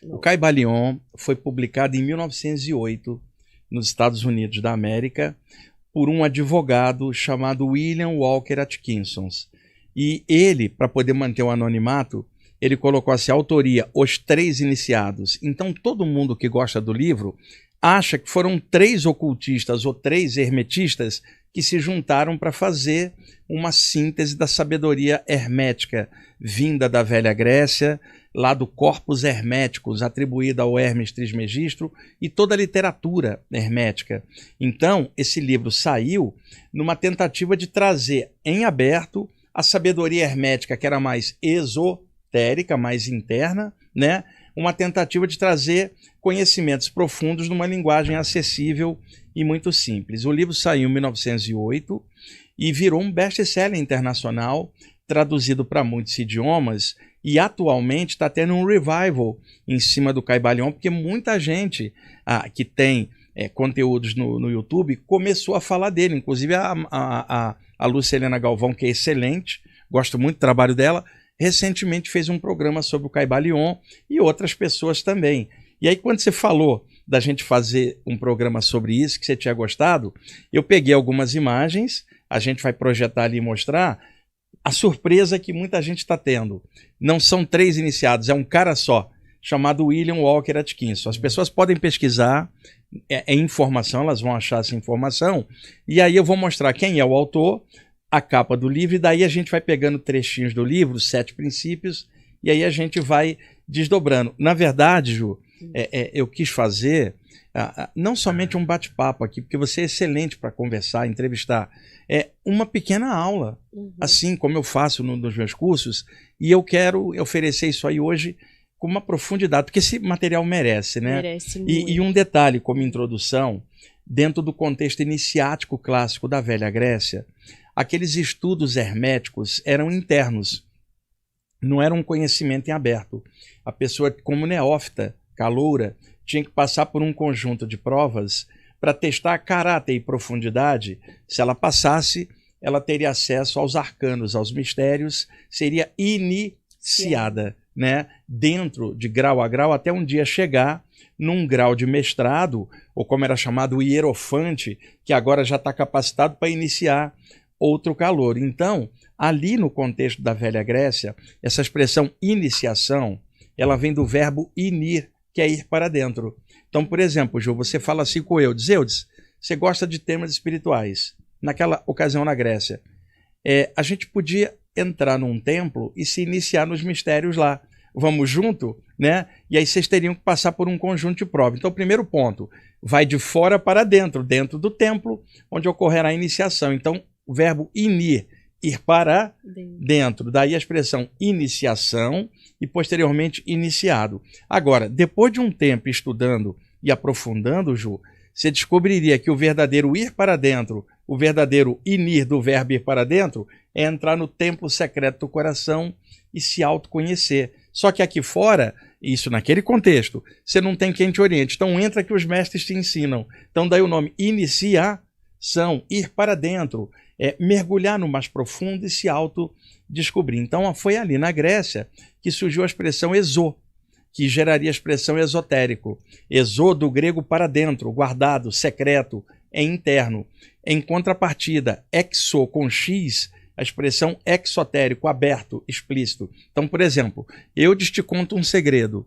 O Caibalion foi publicado em 1908 nos Estados Unidos da América por um advogado chamado William Walker Atkinson. E ele, para poder manter o anonimato, ele colocou assim, a autoria, os 3 iniciados. Então todo mundo que gosta do livro acha que foram 3 ocultistas ou 3 hermetistas que se juntaram para fazer uma síntese da sabedoria hermética vinda da Velha Grécia, lá do Corpus Herméticos, atribuída ao Hermes Trismegisto, e toda a literatura hermética. Então, esse livro saiu numa tentativa de trazer em aberto a sabedoria hermética, que era mais esotérica, mais interna, né? Uma tentativa de trazer conhecimentos profundos numa linguagem acessível e muito simples. O livro saiu em 1908 e virou um best-seller internacional, traduzido para muitos idiomas, e atualmente está tendo um revival em cima do Caibalion, porque muita gente que tem conteúdos no YouTube começou a falar dele, inclusive a Lúcia Helena Galvão, que é excelente, gosto muito do trabalho dela, recentemente fez um programa sobre o Caibalion e outras pessoas também. E aí quando você falou da gente fazer um programa sobre isso, que você tinha gostado, eu peguei algumas imagens, a gente vai projetar ali e mostrar a surpresa que muita gente está tendo. Não são 3 iniciados, é um cara só, chamado William Walker Atkinson. As pessoas podem pesquisar, é informação, elas vão achar essa informação, e aí eu vou mostrar quem é o autor, a capa do livro, e daí a gente vai pegando trechinhos do livro, 7 princípios, e aí a gente vai desdobrando. Na verdade, Ju, eu quis fazer não somente um bate-papo aqui, porque você é excelente para conversar, entrevistar, uma pequena aula, assim como eu faço nos meus cursos, e eu quero oferecer isso aí hoje com uma profundidade, porque esse material merece, né? Merece muito. E um detalhe como introdução, dentro do contexto iniciático clássico da Velha Grécia, aqueles estudos herméticos eram internos, não era um conhecimento em aberto. A pessoa, como neófita, caloura, tinha que passar por um conjunto de provas para testar caráter e profundidade. Se ela passasse, ela teria acesso aos arcanos, aos mistérios, seria iniciada, né? Dentro de grau a grau, até um dia chegar num grau de mestrado, ou como era chamado o hierofante, que agora já está capacitado para iniciar outro calor. Então, ali no contexto da Velha Grécia, essa expressão iniciação, ela vem do verbo inir, que é ir para dentro. Então, por exemplo, Ju, você fala assim com Eudes. Eudes, você gosta de temas espirituais. Naquela ocasião na Grécia, a gente podia entrar num templo e se iniciar nos mistérios lá. Vamos junto, né? E aí vocês teriam que passar por um conjunto de provas. Então, o primeiro ponto, vai de fora para dentro, dentro do templo, onde ocorrerá a iniciação. Então, o verbo inir, ir para dentro. Daí a expressão iniciação e posteriormente iniciado. Agora, depois de um tempo estudando e aprofundando, Ju, você descobriria que o verdadeiro ir para dentro, o verdadeiro inir do verbo ir para dentro, é entrar no templo secreto do coração e se autoconhecer. Só que aqui fora, isso naquele contexto, você não tem quem te oriente. Então entra que os mestres te ensinam. Então daí o nome iniciação, ir para dentro, mergulhar no mais profundo e se autodescobrir. Então foi ali na Grécia que surgiu a expressão exô, que geraria a expressão esotérico. Exô do grego para dentro, guardado, secreto, é interno. Em contrapartida, exo com X, a expressão exotérico, aberto, explícito. Então, por exemplo, eu te conto um segredo.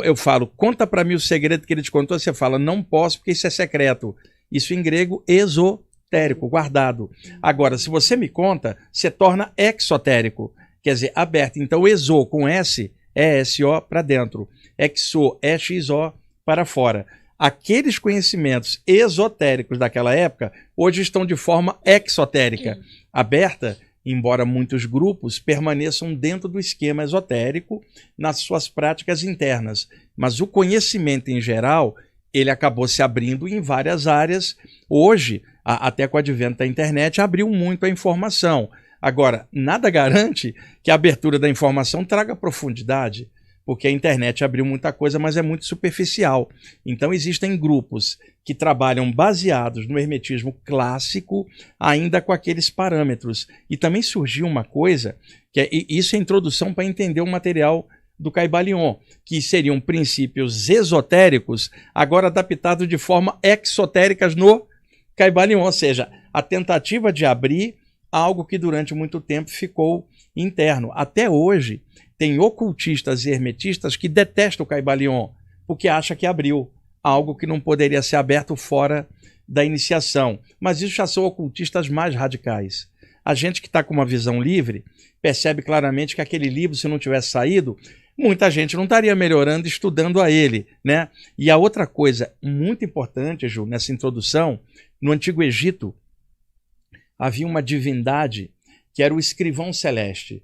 Eu falo, conta para mim o segredo que ele te contou. Você fala, não posso porque isso é secreto. Isso em grego, esotérico, guardado. Agora, se você me conta, você torna exotérico, quer dizer, aberto. Então, exo com S é SO para dentro. Exo é XO para fora. Aqueles conhecimentos esotéricos daquela época, hoje estão de forma exotérica, aberta, embora muitos grupos permaneçam dentro do esquema esotérico nas suas práticas internas. Mas o conhecimento em geral, ele acabou se abrindo em várias áreas. Hoje, até com o advento da internet, abriu muito a informação. Agora, nada garante que a abertura da informação traga profundidade, porque a internet abriu muita coisa, mas é muito superficial. Então existem grupos que trabalham baseados no hermetismo clássico, ainda com aqueles parâmetros. E também surgiu uma coisa, isso é introdução para entender o material do Caibalion, que seriam princípios esotéricos, agora adaptados de forma exotéricas no Caibalion, ou seja, a tentativa de abrir algo que durante muito tempo ficou interno. Até hoje, tem ocultistas e hermetistas que detestam o Caibalion, porque acham que abriu algo que não poderia ser aberto fora da iniciação. Mas isso já são ocultistas mais radicais. A gente que está com uma visão livre percebe claramente que aquele livro, se não tivesse saído, muita gente não estaria melhorando estudando a ele, né? E a outra coisa muito importante, Ju, nessa introdução, no Antigo Egito, havia uma divindade que era o escrivão celeste.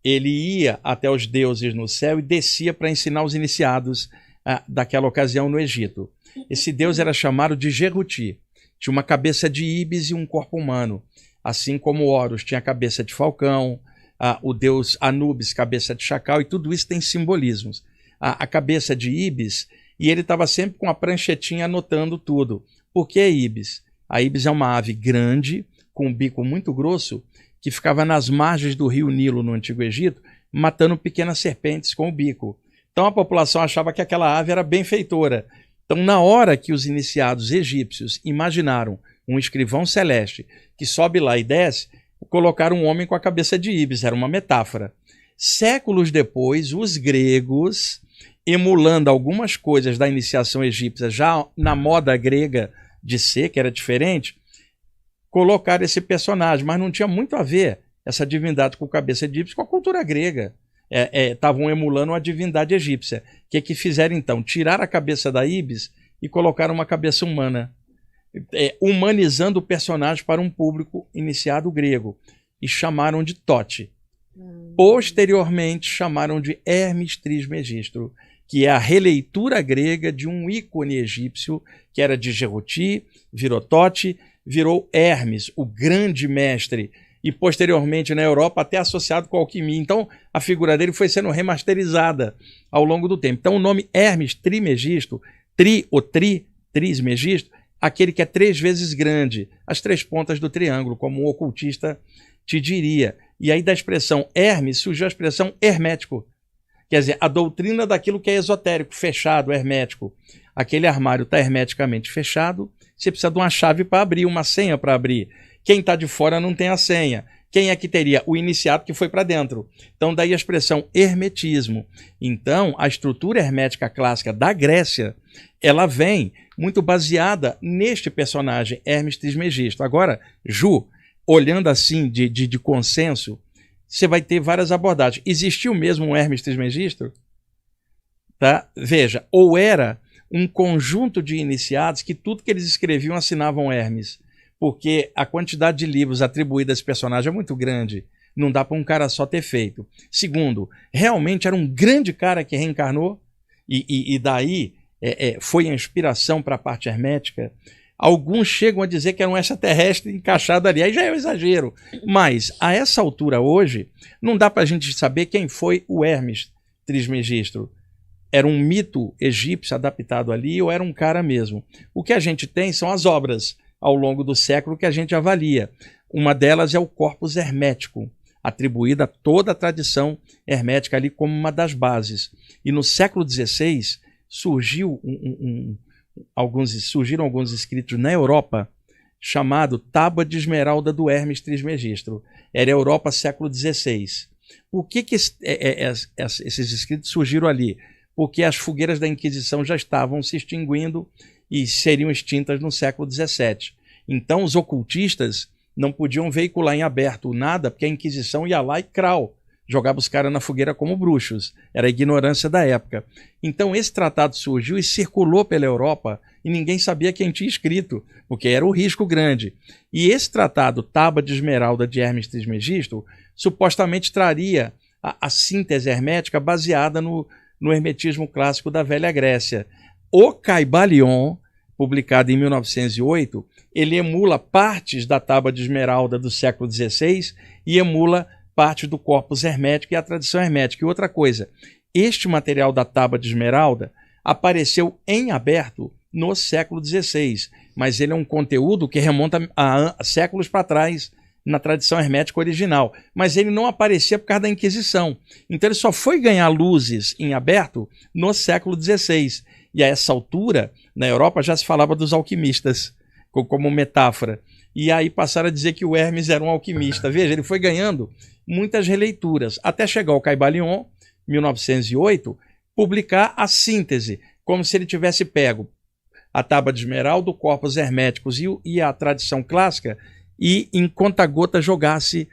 Ele ia até os deuses no céu e descia para ensinar os iniciados daquela ocasião no Egito. Esse deus era chamado de Jeruti. Tinha uma cabeça de íbis e um corpo humano. Assim como Horus tinha a cabeça de falcão, o deus Anubis, cabeça de chacal, e tudo isso tem simbolismos. A cabeça de íbis, e ele estava sempre com a pranchetinha anotando tudo. Por que íbis? A íbis é uma ave grande, com um bico muito grosso, que ficava nas margens do rio Nilo, no Antigo Egito, matando pequenas serpentes com o bico. Então a população achava que aquela ave era benfeitora. Então, na hora que os iniciados egípcios imaginaram um escrivão celeste que sobe lá e desce, colocaram um homem com a cabeça de íbis, era uma metáfora. Séculos depois, os gregos, emulando algumas coisas da iniciação egípcia, já na moda grega de ser, que era diferente, colocaram esse personagem, mas não tinha muito a ver essa divindade com cabeça de íbis com a cultura grega. Estavam emulando a divindade egípcia. O que fizeram então? Tiraram a cabeça da íbis e colocaram uma cabeça humana, humanizando o personagem para um público iniciado grego, e chamaram de Tote. Posteriormente chamaram de Hermes Trismegisto, que é a releitura grega de um ícone egípcio que era de Jeruti, virou Tote, virou Hermes, o grande mestre, e posteriormente na Europa até associado com a alquimia. Então a figura dele foi sendo remasterizada ao longo do tempo. Então o nome Hermes Trismegisto, Trismegisto, aquele que é 3 vezes grande, as 3 pontas do triângulo, como um ocultista te diria. E aí da expressão Hermes surgiu a expressão hermético, quer dizer, a doutrina daquilo que é esotérico, fechado, hermético. Aquele armário está hermeticamente fechado, você precisa de uma chave para abrir, uma senha para abrir. Quem está de fora não tem a senha. Quem é que teria? O iniciado que foi para dentro. Então daí a expressão hermetismo. Então a estrutura hermética clássica da Grécia, ela vem muito baseada neste personagem, Hermes Trismegisto. Agora, Ju, olhando assim de consenso, você vai ter várias abordagens. Existiu mesmo um Hermes Trismegisto? Tá? Veja, ou era um conjunto de iniciados que tudo que eles escreviam assinavam Hermes, porque a quantidade de livros atribuídos a esse personagem é muito grande. Não dá para um cara só ter feito. Segundo, realmente era um grande cara que reencarnou, e daí foi a inspiração para a parte hermética. Alguns chegam a dizer que era um extraterrestre encaixado ali, aí já é um exagero. Mas, a essa altura hoje, não dá para a gente saber quem foi o Hermes Trismegisto. Era um mito egípcio adaptado ali ou era um cara mesmo? O que a gente tem são as obras ao longo do século que a gente avalia. Uma delas é o Corpus Hermético, atribuída a toda a tradição hermética ali como uma das bases. E no século XVI surgiram alguns escritos na Europa chamado Tábua de Esmeralda do Hermes Trismegisto. Era a Europa século XVI. Por que esses escritos surgiram ali? Porque as fogueiras da Inquisição já estavam se extinguindo e seriam extintas no século XVII. Então os ocultistas não podiam veicular em aberto nada, porque a Inquisição ia lá e jogava os caras na fogueira como bruxos. Era a ignorância da época. Então esse tratado surgiu e circulou pela Europa e ninguém sabia quem tinha escrito, porque era um risco grande. E esse tratado, Tábua de Esmeralda de Hermes Trismegisto, supostamente traria a síntese hermética baseada no hermetismo clássico da Velha Grécia. O Caibalion, publicado em 1908, ele emula partes da Tábua de Esmeralda do século XVI e emula parte do corpus hermético e a tradição hermética. E outra coisa, este material da Tábua de Esmeralda apareceu em aberto no século XVI, mas ele é um conteúdo que remonta a séculos para trás, na tradição hermética original, mas ele não aparecia por causa da Inquisição. Então ele só foi ganhar luzes em aberto no século XVI. E a essa altura, na Europa, já se falava dos alquimistas, como metáfora. E aí passaram a dizer que o Hermes era um alquimista. Veja, ele foi ganhando muitas releituras, até chegar ao Caibalion, 1908, publicar a síntese, como se ele tivesse pego a Tábua de Esmeralda, o Corpus Herméticos e a tradição clássica, e em conta-gota jogasse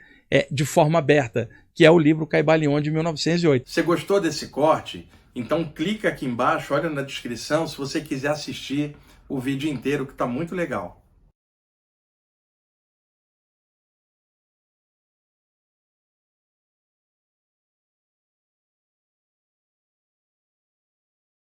de forma aberta, que é o livro Caibalion de 1908. Você gostou desse corte? Então clica aqui embaixo, olha na descrição se você quiser assistir o vídeo inteiro, que está muito legal.